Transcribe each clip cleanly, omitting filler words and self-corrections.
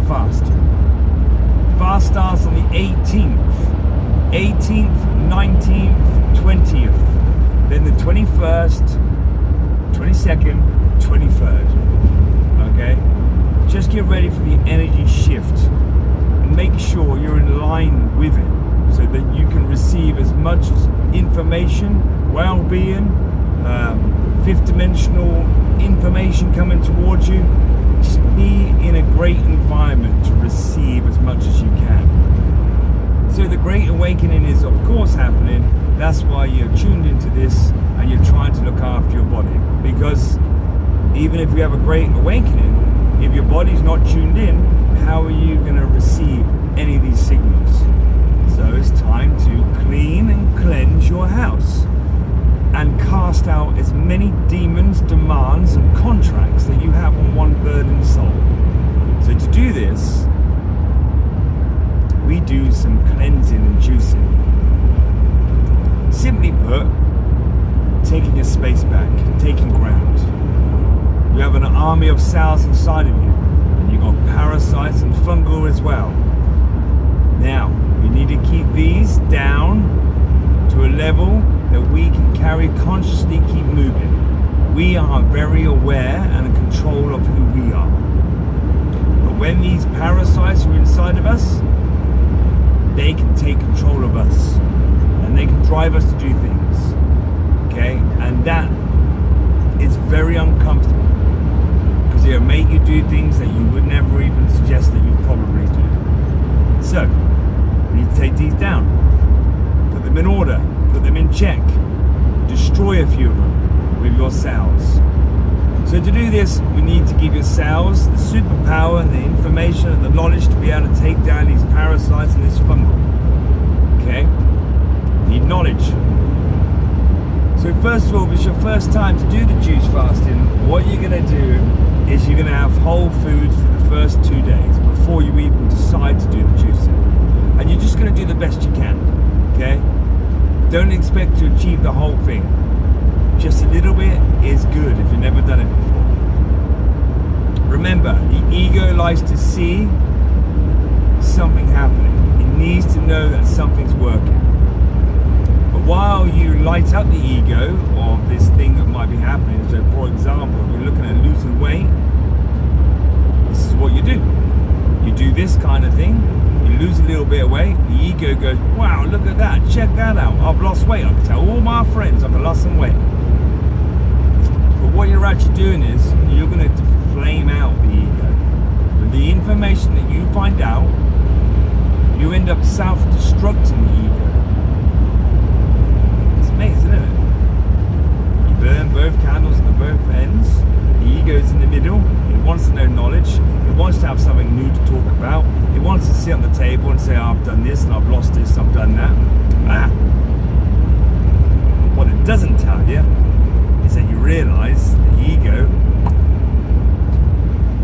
fast. Fast starts on the 18th, 19th, 20th, then the 21st, 22nd, 23rd. Okay? Just get ready for the energy shift and make sure you're in line with it so that you can receive as much information, well-being, fifth dimensional information coming towards you. Just be in a great environment to receive as much as you can. So the Great Awakening is of course happening. That's why you're tuned into this and you're trying to look after your body. Because even if you have a Great Awakening, if your body's not tuned in, how are you going to receive any of these signals? So it's time to clean and cleanse your house and cast out as many demons, demands and contracts that you have on one burdened soul. So to do this, we do some cleansing and juicing. Simply put, taking your space back, taking ground. You have an army of cells inside of you, and you've got parasites and fungal as well. Now, we need to keep these down to a level that we can carry consciously, keep moving. We are very aware and in control of who we are. But when these parasites are inside of us, they can take control of us and they can drive us to do things. Okay? And that is very uncomfortable because it'll make you do things that you would never even suggest that you probably do. So, we need to take these down, put them in order, put them in check, destroy a few of them with your cells. So to do this, we need to give your cells the superpower and the information and the knowledge to be able to take down these parasites and this fungal. Okay? You need knowledge. So first of all, if it's your first time to do the juice fasting, what you're going to do is you're going to have whole foods for the first 2 days before you even decide to do the juicing. And you're just going to do the best you can. Okay? Don't expect to achieve the whole thing. Just a little bit is good if you've never done it before. Remember, the ego likes to see something happening. It needs to know that something's working. But while you light up the ego of this thing that might be happening, so for example, if you're looking at losing weight, this is what you do. You do this kind of thing, you lose a little bit of weight, the ego goes, wow, look at that, check that out, I've lost weight, I can tell all my friends I've lost some weight. But what you're actually doing is, you're going to flame out the ego. With the information that you find out, you end up self-destructing the ego. It's amazing, isn't it? You burn both candles at both ends, the ego's in the middle, it wants to know knowledge, it wants to have something new to talk about, it wants to sit on the table and say, oh, I've done this and I've lost this, I've done that. What it doesn't tell you is that you realise the ego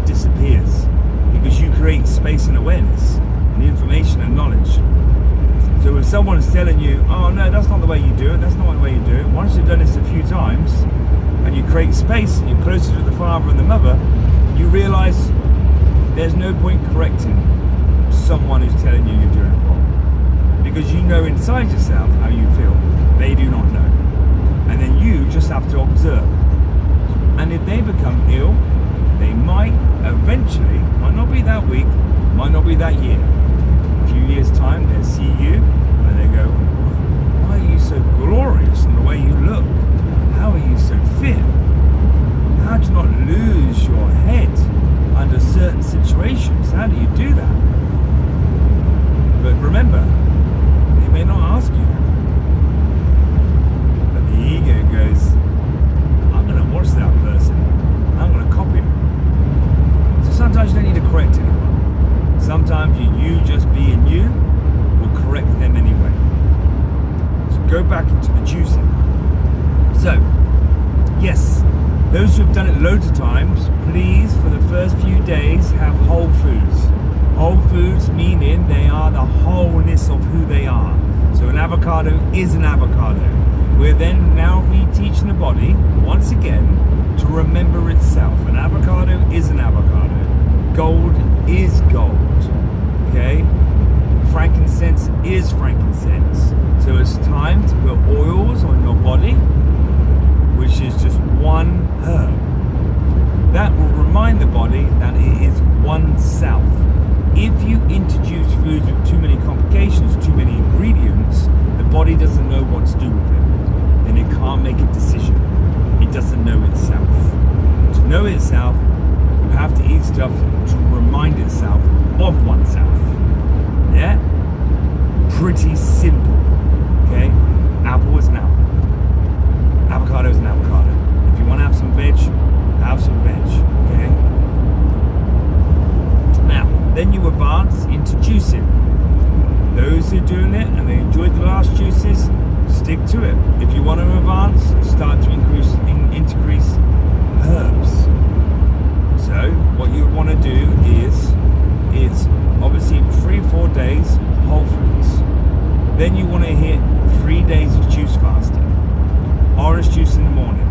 disappears because you create space and awareness and information and knowledge. So if someone's telling you, oh no, that's not the way you do it, that's not the way you do it, once you've done this a few times and you create space and you're closer to the father and the mother, you realise there's no point correcting someone who's telling you you're doing it wrong. Because you know inside yourself how you feel. They do not know. And then you just have to observe. And if they become ill, they might eventually, might not be that week, might not be that year. A few years time, they'll see you and they go, why are you so glorious in the way you look? How are you so fit? How do you not lose your head under certain situations? How do you do that? But remember, they may not ask you that. But the ego goes, I'm going to watch that person. I'm going to copy him. So sometimes you don't need to correct anyone. Sometimes you just being you will correct them anyway. So go back into the juicing. So, yes, those who've done it loads of times, please, for the first few days, have whole foods. Whole foods meaning they are the wholeness of who they are. So an avocado is an avocado. We're then now reteaching the body, once again, to remember itself. An avocado is an avocado. Gold is gold. Okay? Frankincense is frankincense. So it's time to put oils on your body, which is just one herb. That will remind the body that it is one self. If you introduce foods with too many complications, too many ingredients, the body doesn't know what to do with it. Then it can't make a decision. It doesn't know itself. To know itself, you have to eat stuff to remind itself of oneself. Yeah? Pretty simple. Okay? Apple is an apple. Avocado is an avocado. If you want to have some veg, have some veg. Okay? Now, then you advance into juicing. Those who are doing it and they enjoyed the last juices, stick to it. If you want to advance, start to increase herbs. So what you want to do is obviously 3-4 days whole foods. Then you want to hit 3 days of juice fasting. Orange juice in the morning.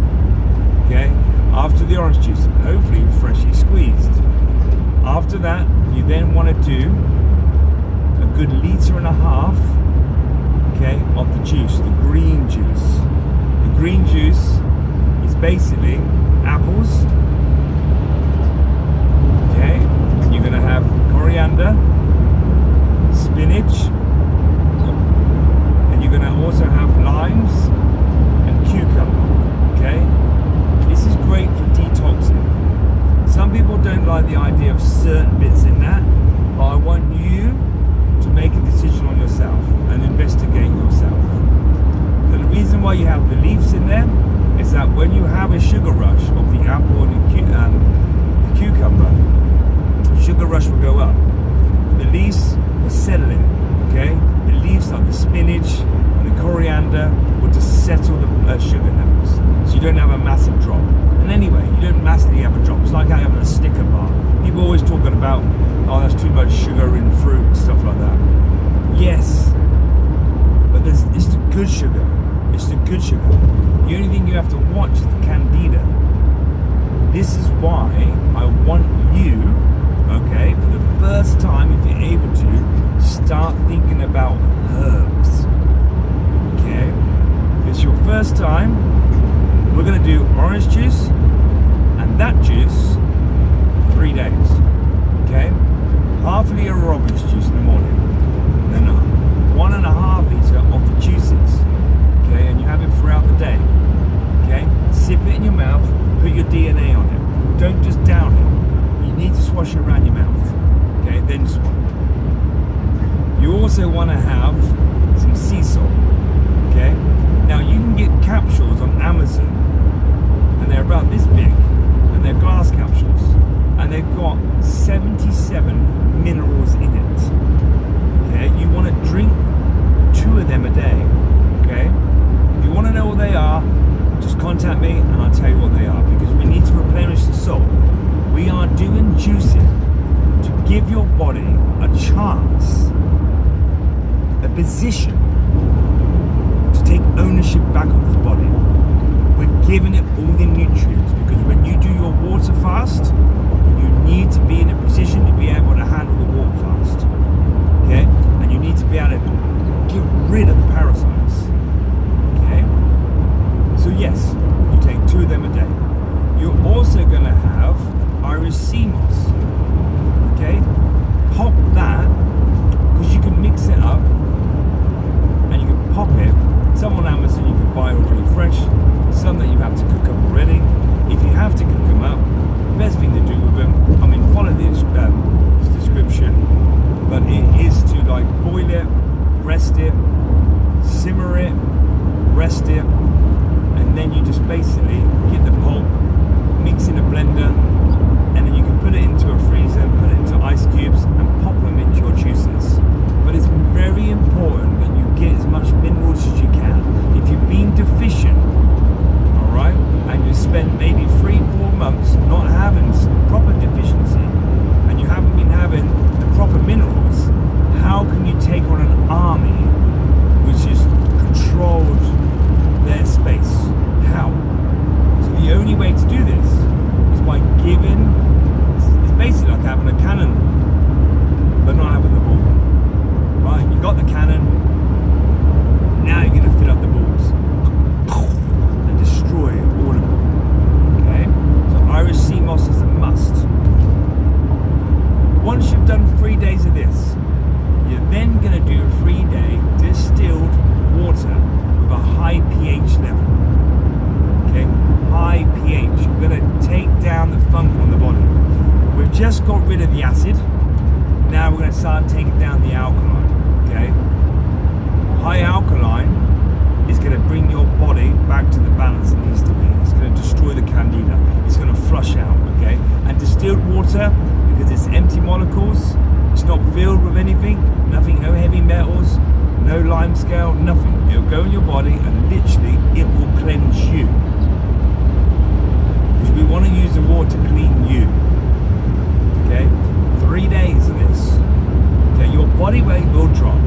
Okay? After the orange juice, hopefully freshly squeezed. After that, you then want to do a good 1.5 liters, okay, of the juice, the green juice. The green juice is basically apples, okay, and you're going to have coriander, spinach, and you're going to also have limes and cucumber, okay. This is great for detoxing. Some people don't like the idea of certain bits in that, but I want you to make a decision on yourself and investigate yourself. So the reason why you have beliefs in there is that when you have a sugar rush of the apple and the cucumber, the sugar rush will go up. The beliefs will settle in, okay? Beliefs like the spinach and the coriander will just settle the sugar levels, so you don't have a massive drop. And anyway, you don't massively have a drop. It's like having a Snicker bar. People always talking about, oh, there's too much sugar in fruit and stuff like that. Yes, but it's the good sugar. It's the good sugar. The only thing you have to watch is the candida. This is why I want you, okay, for the first time, if you're able to, start thinking about herbs. Okay? If it's your first time, we're going to do orange juice and that juice 3 days. Okay? Half a litre of orange juice in the morning. Then 1.5 litres of the juices. Okay? And you have it throughout the day. Okay? Sip it in your mouth, put your DNA on it. Don't just down it. You need to swash it around your mouth. Okay? Then swallow. You also want to have some sea salt. Okay? Now you can get capsules on Amazon, and they're about this big, and they're glass capsules, and they've got 77 minerals in it. Okay, you want to drink 2 of them a day. Okay, if you want to know what they are, just contact me and I'll tell you what they are, because we need to replenish the salt. We are doing juicing to give your body a chance, a position to take ownership back of the body. We're giving it all the nutrients, because when you do your water fast, you need to be in a position to be able to handle the water fast. Okay? And you need to be able to get rid of the parasites. Okay? So yes, you take 2 of them a day. You're also going to have Irish sea moss. Okay? Pop that, because you can mix it up and you can pop it. Some on Amazon you can buy already fresh, some that you have to cook up already. If you have to cook them up, the best thing to do with them, I mean, follow this description, but it is to like boil it, rest it, simmer it, rest it, and then you just basically get the pulp, mix in a blender, and then you can put it into a freezer, put it into ice cubes, and pop them into your juices. But it's very important that you get as much minerals as you can. If you've been deficient, alright, and you spend maybe 3-4 months not having proper deficiency, and you haven't been having the proper minerals, how can you take on an army which is just got rid of the acid. Now we're going to start taking down the alkaline. Okay, high alkaline is going to bring your body back to the balance it needs to be. It's going to destroy the candida. It's going to flush out. Okay, and distilled water, because it's empty molecules, it's not filled with anything, nothing, no heavy metals, no lime scale, nothing. It'll go in your body and literally it will cleanse you. Because we want to use the water to clean you. Okay, 3 days of this. Okay, your body weight will drop.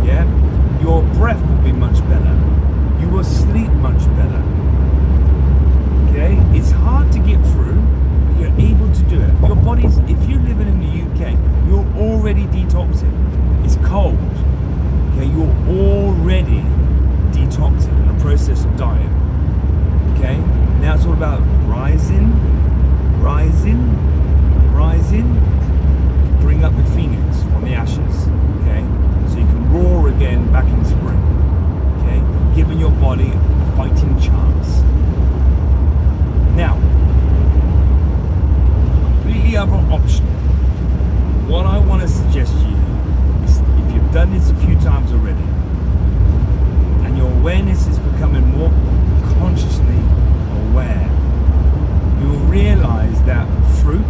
Yeah, your breath will be much better. You will sleep much better. Okay, it's hard to get through, but you're able to do it. Your body's, if you're living in the UK, you're already detoxing. It's cold. Okay, you're already detoxing in the process of diet. Okay, now it's all about rising, bring up the phoenix from the ashes. Okay, so you can roar again back in spring. Okay, giving your body a fighting chance. Now, completely other option. What I want to suggest to you is, if you've done this a few times already, and your awareness is becoming more consciously aware, you will realize that fruit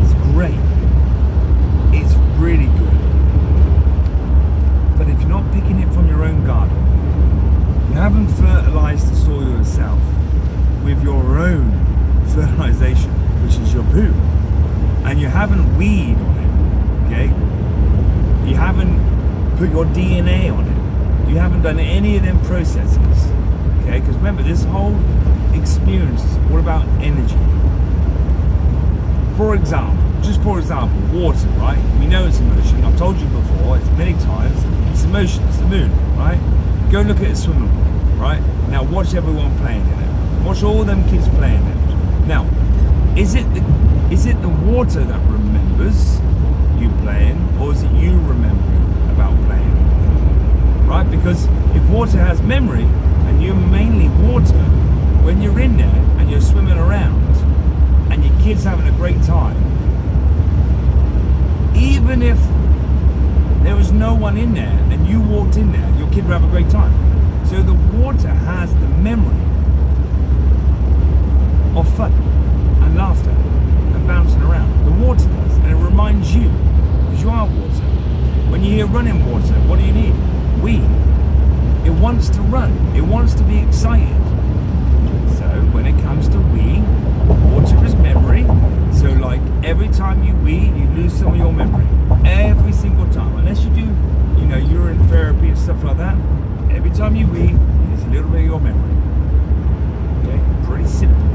is great. It's really good. But if you're not picking it from your own garden, you haven't fertilized the soil yourself with your own fertilization, which is your poo, and you haven't weed on it, okay? You haven't put your DNA on it. You haven't done any of them processes, okay? Because remember, this whole experience is all about energy. For example, water, right? We know it's emotion. I've told you before, it's many times, it's emotion, it's the moon, right? Go look at a swimming pool, right? Now watch everyone playing in it. Watch all them kids playing in it. Now, is it the water that remembers you playing, or is it you remembering about playing? Right? Because if water has memory, and you're mainly water, when you're in there and you're swimming around, and your kid's having a great time, even if there was no one in there and you walked in there, your kid would have a great time. So the water has the memory of fun and laughter and bouncing around. The water does, and it reminds you, because you are water. When you hear running water, what do you need? Wee. It wants to run. It wants to be excited. So when it comes to wee, water is memory. So like every time you wee, you lose some of your memory. Every single time. Unless you do, urine therapy and stuff like that. Every time you wee, you lose a little bit of your memory. Okay? Pretty simple.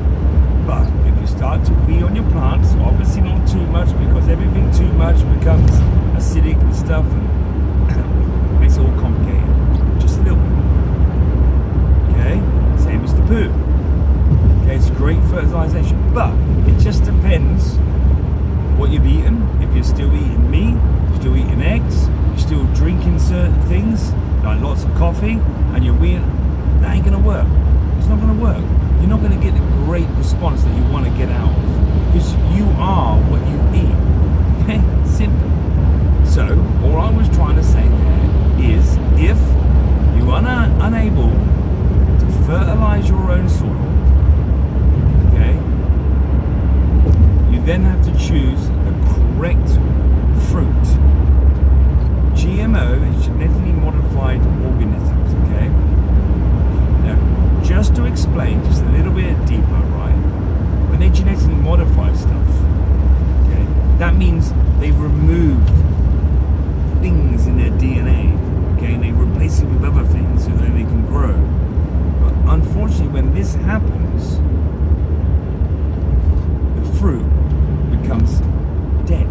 But if you start to wee on your plants, obviously not too much, because everything too much becomes acidic and stuff, and makes it all complicated. Just a little bit. Okay? Same as the poo. Okay, it's great fertilization, but it just depends what you've eaten. If you're still eating meat, you're still eating eggs, you're still drinking certain things, like lots of coffee, and you're weeing, that ain't gonna work. It's not gonna work. You're not gonna get the great response that you want to get out of, because you are what you eat. Okay, simple. So all I was trying to say there is, if you are unable to fertilize your own soil, okay, you then have to choose the correct fruit. GMO is genetically modified organisms, okay? Now, just to explain just a little bit deeper, right? When they genetically modify stuff, okay, that means they remove things in their DNA, okay, and they replace it with other things so that they can grow. But unfortunately, when this happens, the fruit becomes dead.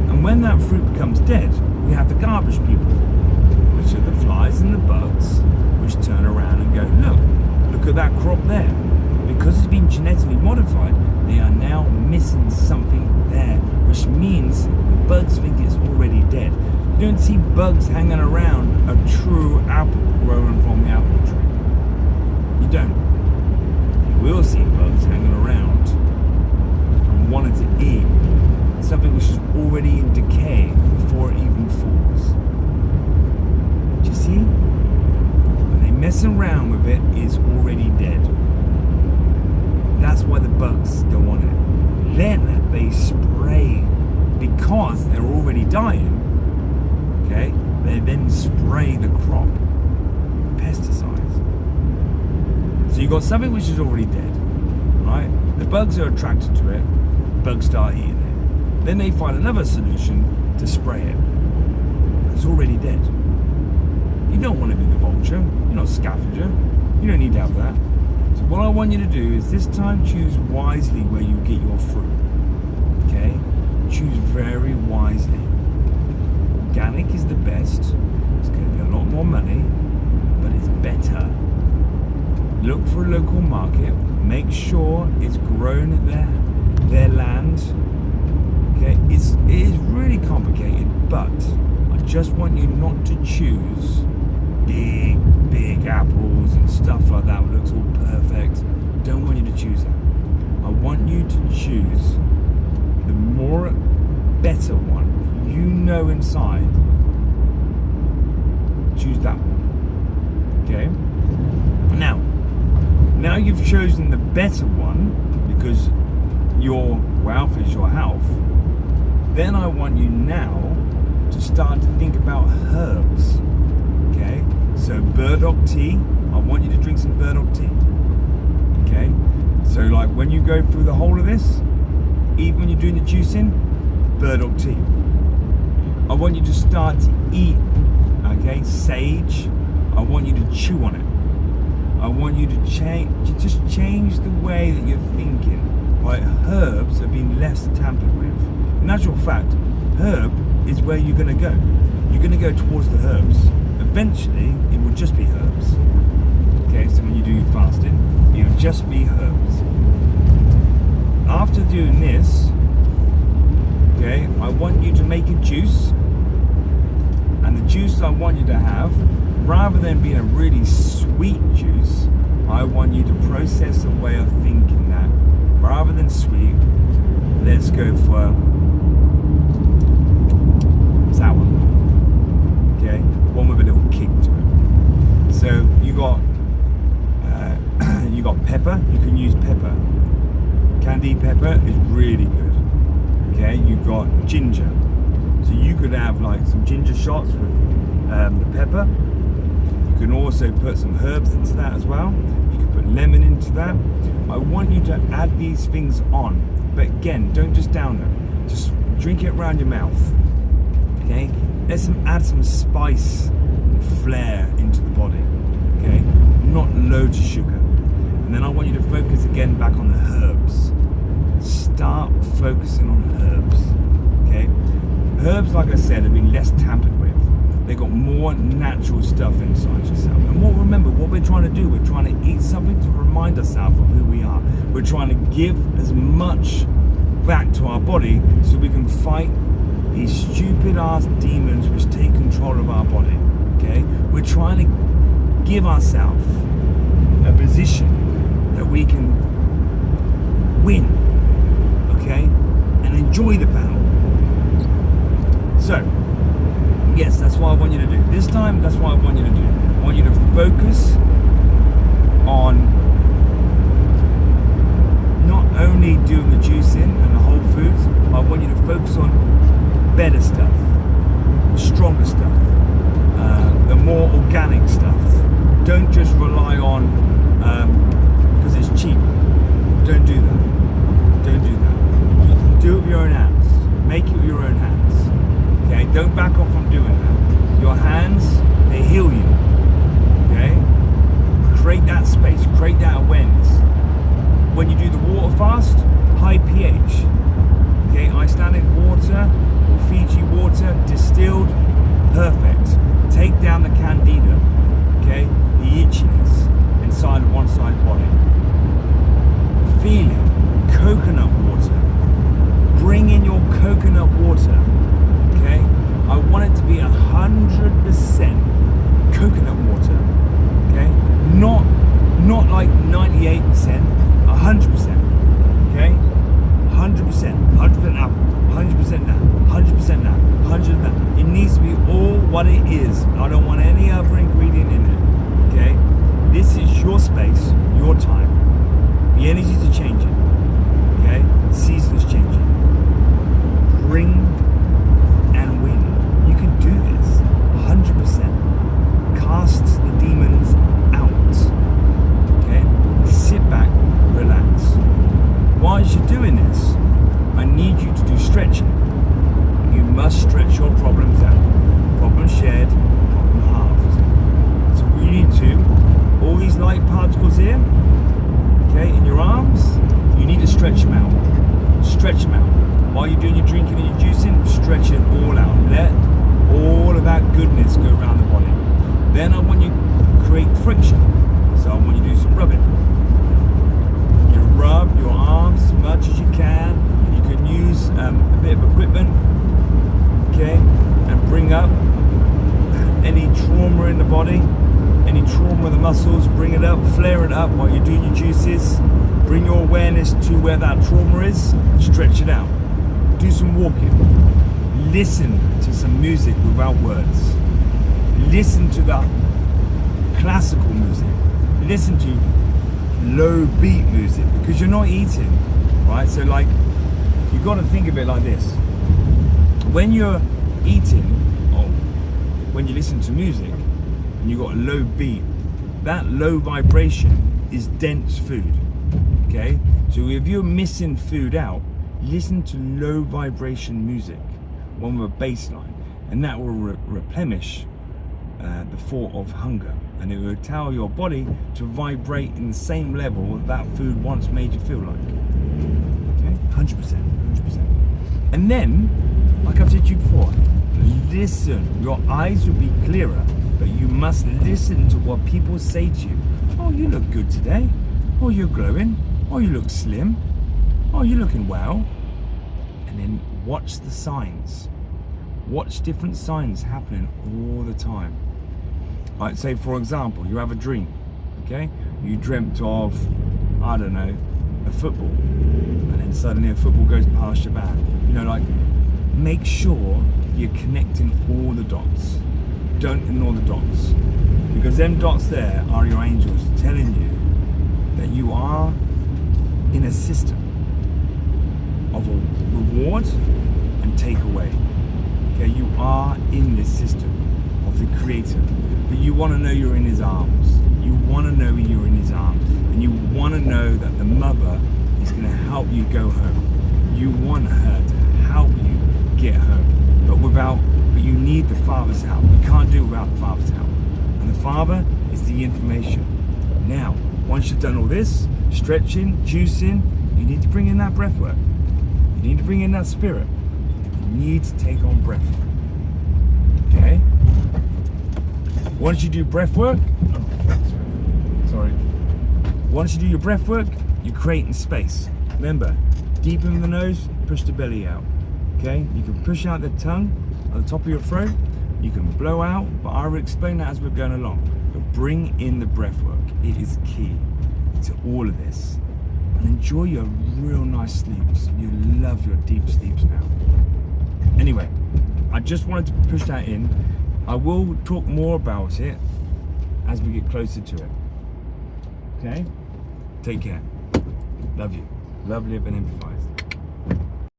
And when that fruit becomes dead, we have the garbage people, which are the flies and the bugs, which turn around and go, look at that crop there. Because it's been genetically modified, they are now missing something there, which means the bugs think it's already dead. You don't see bugs hanging around a true apple growing from the apple tree. You don't. You will see bugs hanging around from why the bugs go on it. Then they spray, because they're already dying, okay, they then spray the crop with pesticides. So you've got something which is already dead, right? The bugs are attracted to it, bugs start eating it. Then they find another solution to spray it. It's already dead. You don't want to be the vulture, you're not a scavenger, you don't need to have that. So what I want you to do is this time choose wisely where you get your fruit, okay? Choose very wisely. Organic is the best, it's going to be a lot more money, but it's better. Look for a local market, make sure it's grown at their land, okay? It is really complicated, but I just want you not to choose big apples and stuff like that looks all perfect. Don't want you to choose that. I want you to choose the more better one that you know inside. Choose that one. Okay? Now you've chosen the better one because your wealth is your health. Then I want you now to start to think about herbs. Okay? So burdock tea, I want you to drink some burdock tea. Okay? So like when you go through the whole of this, even when you're doing the juicing, burdock tea. I want you to start to eat, okay, sage. I want you to chew on it. I want you to change the way that you're thinking. Right? Herbs have been less tampered with. In actual fact, herb is where you're going to go. You're going to go towards the herbs. Eventually, it will just be herbs. Okay, so when you do your fasting, it will just be herbs. After doing this, okay, I want you to make a juice. And the juice I want you to have, rather than being a really sweet juice, I want you to process a way of thinking that rather than sweet, let's go for sour. Okay, one with a little kick to it. So you got pepper. You can use pepper. Candied pepper is really good. Okay, you've got ginger. So you could have like some ginger shots with the pepper. You can also put some herbs into that as well. You can put lemon into that. I want you to add these things on, but again, don't just down them. Just drink it around your mouth. Okay, let's add some spice and flair into the body. Okay, not loads of sugar. And then I want you to focus again back on the herbs. Start focusing on herbs. Okay, herbs, like I said, have been less tampered with. They got more natural stuff inside yourself. And remember, what we're trying to do, we're trying to eat something to remind ourselves of who we are. We're trying to give as much back to our body so we can fight these stupid ass demons which take control of our body. Okay? We're trying to give ourselves a position that we can win. Okay? And enjoy the battle. So, yes, that's what I want you to do. This time, that's what I want you to do. I want you to focus on not only doing the juicing and the whole foods, but I want you to focus on better stuff, stronger stuff, the more organic stuff. Don't just rely on, because it's cheap. Don't do that. Don't do that. Do it with your own hands. Make it with your own hands. Okay, don't back off from doing that. Your hands, they heal you. Okay? Create that space, create that awareness. When you do the water fast, high pH. Okay, Icelandic water or Fiji water, distilled, perfect. Take down the candida. Okay? The itchiness inside of one side body. Feel it. Coconut water. Bring in your coconut water. Okay, I want it to be 100% coconut water. Okay, not like 98%, 100%. Okay, 100%, 100% apple, 100% that, 100% that, 100% that. It needs to be all what it is. I don't want any other ingredient in it. Okay, this is your space, your time. The energies are changing. seasons changing. Bring and win. You can do this 100%. Cast the demons out. Okay? Sit back, relax. Whilst you're doing this, I need you to do stretching. You must stretch your problems out. Problem shared, problem halved. So we need to, all these light particles here, okay, in your arms, you need to stretch them out. Stretch them out. While you're doing your drinking and your juicing, stretch it all out. Let all of that goodness go around the body. Then I want you to create friction. So I want you to do some rubbing. You rub your arms as much as you can. You can use a bit of equipment, okay, and bring up any trauma in the body, any trauma in the muscles, bring it up, flare it up while you're doing your juices. Bring your awareness to where that trauma is, stretch it out. Do some walking. Listen to some music without words. Listen to the classical music. Listen to low beat music because you're not eating, right? So like, you got to think of it like this. When you're eating, or when you listen to music, and you got a low beat, that low vibration is dense food, okay? So if you're missing food out, listen to low vibration music, one with a bass line, and that will replenish the thought of hunger, and it will tell your body to vibrate in the same level that food once made you feel like. Okay, 100%. And then, like I've said to you before, listen. Your eyes will be clearer, but you must listen to what people say to you. Oh, you look good today. Oh, you're glowing. Oh, you look slim. Oh, you're looking well. And then watch the signs. Watch different signs happening all the time. Like, say for example, you have a dream, okay? You dreamt of, I don't know, a football, and then suddenly a football goes past your back. You know, like, make sure you're connecting all the dots. Don't ignore the dots, because them dots there are your angels telling you that you are in a system of a reward and takeaway. Okay, you are in this system of the Creator, but you want to know you're in His arms. You want to know you're in His arms, and you want to know that the Mother is going to help you go home. You want her to help you get home, but you need the Father's help. You can't do it without the Father's help, and the Father is the information. Now, once you've done all this, stretching, juicing, you need to bring in that breath work. You need to bring in that spirit. You need to take on breath. Okay? Once you do breath work, once you do your breath work, you're creating space. Remember, deep in the nose, push the belly out. Okay? You can push out the tongue at the top of your throat. You can blow out, but I will explain that as we're going along. But bring in the breath work. It is key to all of this. And enjoy your real nice sleeps. You love your deep sleeps now. Anyway, I just wanted to push that in. I will talk more about it as we get closer to it. Okay? Take care. Love you. Love, live, and empathize.